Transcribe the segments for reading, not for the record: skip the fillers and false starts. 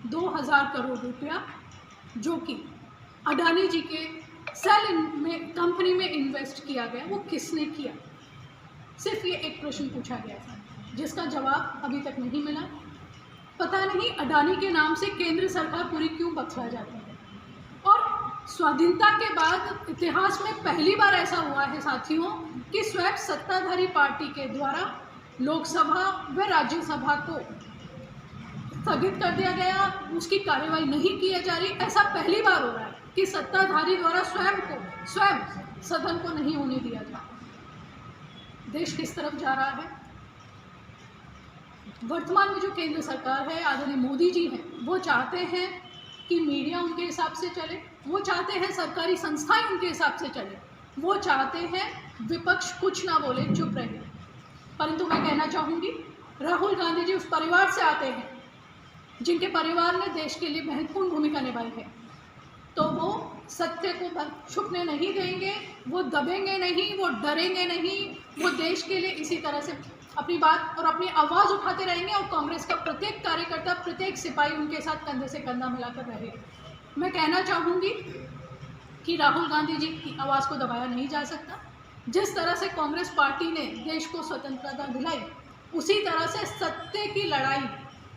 2000 करोड़ रुपया जो कि अडानी जी के सेल में कंपनी में इन्वेस्ट किया गया, वो किसने किया? सिर्फ ये एक प्रश्न पूछा गया था जिसका जवाब अभी तक नहीं मिला। पता नहीं अडानी के नाम से केंद्र सरकार पूरी क्यों बख्शा जाती है। और स्वाधीनता के बाद इतिहास में पहली बार ऐसा हुआ है साथियों कि स्वयं सत्ताधारी पार्टी के द्वारा लोकसभा व राज्यसभा को स्थगित कर दिया गया, उसकी कार्यवाही नहीं की जा रही। ऐसा पहली बार हो रहा है कि सत्ताधारी द्वारा स्वयं सदन को नहीं होने दिया जा रहा। देश किस तरफ जा रहा है? वर्तमान में जो केंद्र सरकार है, आदरणीय मोदी जी हैं, वो चाहते हैं कि मीडिया उनके हिसाब से चले, वो चाहते हैं सरकारी संस्थाएं उनके हिसाब से चले, वो चाहते हैं विपक्ष कुछ ना बोले, चुप रहे। परंतु मैं कहना चाहूँगी, राहुल गांधी जी उस परिवार से आते हैं जिनके परिवार ने देश के लिए महत्वपूर्ण भूमिका निभाई है, तो वो सत्य को छुपने नहीं देंगे, वो दबेंगे नहीं, वो डरेंगे नहीं, वो देश के लिए इसी तरह से अपनी बात और अपनी आवाज़ उठाते रहेंगे और कांग्रेस का प्रत्येक कार्यकर्ता, प्रत्येक सिपाही उनके साथ कंधे से कंधा मिलाकर रहे। मैं कहना चाहूँगी कि राहुल गांधी जी की आवाज़ को दबाया नहीं जा सकता। जिस तरह से कांग्रेस पार्टी ने देश को स्वतंत्रता दिलाई, उसी तरह से सत्य की लड़ाई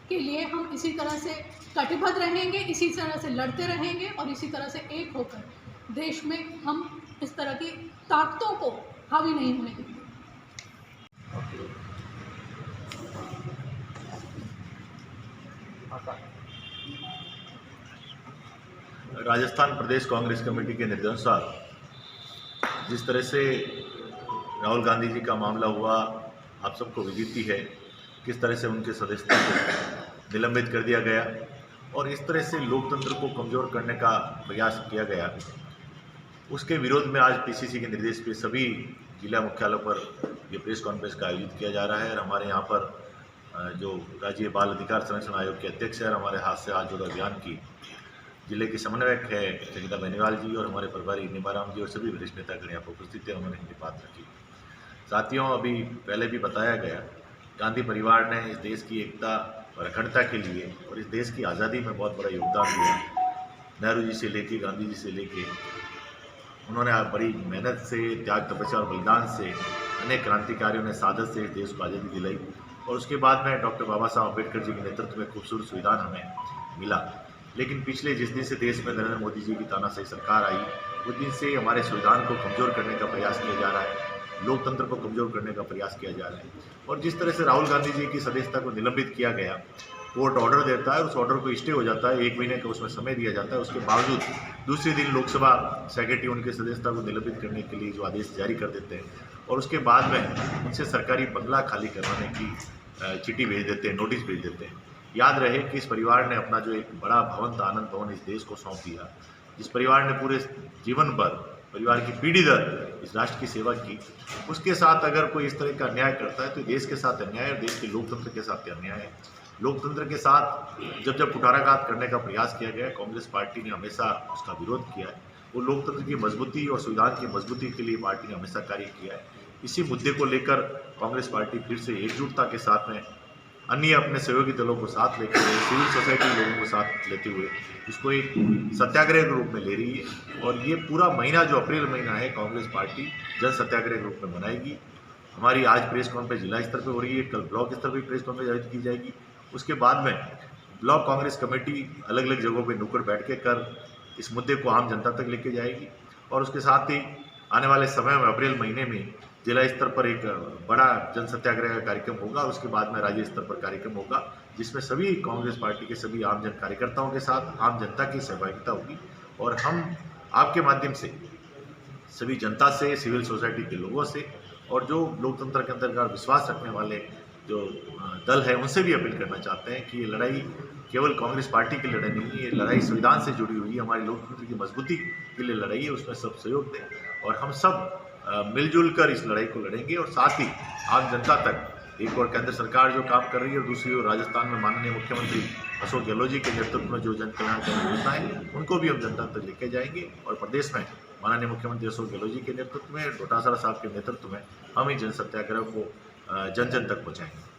के लिए हम इसी तरह से कटिबद्ध रहेंगे, इसी तरह से लड़ते रहेंगे और इसी तरह से एक होकर देश में हम इस तरह की ताकतों को हावी नहीं होने देंगे। राजस्थान प्रदेश कांग्रेस कमेटी के निर्देशानुसार जिस तरह से राहुल गांधी जी का मामला हुआ, आप सबको विदित ही है किस तरह से उनके सदस्यता को निलंबित कर दिया गया और इस तरह से लोकतंत्र को कमज़ोर करने का प्रयास किया गया। उसके विरोध में आज पीसीसी के निर्देश पे सभी जिला मुख्यालयों पर ये प्रेस कॉन्फ्रेंस का आयोजित किया जा रहा है। और हमारे यहाँ पर जो राज्य बाल अधिकार संरक्षण आयोग के अध्यक्ष है, हमारे हाथ से हाथ जोड़ो अभियान की जिले के समन्वयक है संगीता बेनीवाल जी और हमारे प्रभारी निमाराम जी और सभी वरिष्ठ नेतागण यहाँ पर उपस्थित थे, उन्होंने इनकी बात रखी। साथियों, अभी पहले भी बताया गया, गांधी परिवार ने इस देश की एकता और अखंडता के लिए और इस देश की आज़ादी में बहुत बड़ा योगदान दिया। नेहरू जी से लेके गांधी जी से लेके उन्होंने बड़ी मेहनत से, त्याग, तपस्या और बलिदान से अनेक क्रांतिकारियों ने सादत से इस देश को आज़ादी दिलाई और उसके बाद में डॉक्टर बाबा साहब अम्बेडकर जी के नेतृत्व में खूबसूरत संविधान हमें मिला। लेकिन पिछले जिस दिन से देश में नरेंद्र मोदी जी की तानाशाही सरकार आई, उस दिन से हमारे संविधान को कमज़ोर करने का प्रयास किया जा रहा है, लोकतंत्र को कमज़ोर करने का प्रयास किया जा रहा है। और जिस तरह से राहुल गांधी जी की सदस्यता को निलंबित किया गया, कोर्ट ऑर्डर देता है, उस ऑर्डर को स्टे हो जाता है, 1 महीने का उसमें समय दिया जाता है, उसके बावजूद दूसरे दिन लोकसभा सेक्रेटरी उनके सदस्यता को निलंबित करने के लिए जो आदेश जारी कर देते हैं और उसके बाद में उनसे सरकारी बंगला खाली करवाने की चिट्ठी भेज देते हैं, नोटिस भेज देते हैं। याद रहे कि इस परिवार ने अपना जो एक बड़ा भवन था, आनंद भवन, इस देश को सौंप दिया। जिस परिवार ने पूरे जीवन भर, परिवार की पीढ़ी दर इस राष्ट्र की सेवा की, उसके साथ अगर कोई इस तरह का अन्याय करता है तो देश के साथ अन्याय है और देश के लोकतंत्र के साथ अन्याय है। लोकतंत्र के साथ जब कुठाराघात करने का प्रयास किया गया, कांग्रेस पार्टी ने हमेशा उसका विरोध किया है। वो लोकतंत्र की मजबूती और संविधान की मजबूती के लिए पार्टी ने हमेशा कार्य किया है। इसी मुद्दे को लेकर कांग्रेस पार्टी फिर से एकजुटता के साथ में अन्य अपने सहयोगी दलों को साथ लेकर, सिविल सोसाइटी लोगों को साथ लेते हुए इसको एक सत्याग्रह के रूप में ले रही है। और ये पूरा महीना जो अप्रैल महीना है, कांग्रेस पार्टी जन सत्याग्रह के रूप में मनाएगी। हमारी आज प्रेस कॉन्फ्रेंस जिला स्तर पर हो रही है, कल ब्लॉक स्तर पर प्रेस कॉन्फ्रेंस आयोजित की जाएगी। उसके बाद में ब्लॉक कांग्रेस कमेटी अलग अलग जगहों पर नुक्कड़ बैठकें कर इस मुद्दे को आम जनता तक लेके जाएगी। और उसके साथ ही आने वाले समय में अप्रैल महीने में जिला स्तर पर एक बड़ा जन सत्याग्रह का कार्यक्रम होगा। उसके बाद में राज्य स्तर पर कार्यक्रम होगा जिसमें सभी कांग्रेस पार्टी के सभी आम जन कार्यकर्ताओं के साथ आम जनता की सहभागिता होगी। और हम आपके माध्यम से सभी जनता से, सिविल सोसाइटी के लोगों से और जो लोकतंत्र के अंतर्गत विश्वास रखने वाले जो दल है, उनसे भी अपील करना चाहते हैं कि ये लड़ाई केवल कांग्रेस पार्टी की लड़ाई नहीं है, ये लड़ाई संविधान से जुड़ी हुई है, हमारी लोकतंत्र की मजबूती के लिए लड़ाई है। उसमें सब सहयोग दें और हम सब मिलजुल कर इस लड़ाई को लड़ेंगे। और साथ ही आम जनता तक एक और केंद्र सरकार जो काम कर रही है और दूसरी ओर राजस्थान में माननीय मुख्यमंत्री अशोक गहलोत जी के नेतृत्व में जो जन कल्याणकारी योजनाएं हैं, उनको भी हम जनता तक लेके जाएंगे। और प्रदेश में माननीय मुख्यमंत्री अशोक गहलोत जी के नेतृत्व में, डोटासरा साहब के नेतृत्व में हम ही जन सत्याग्रह को जन जन तक पहुँचाएंगे।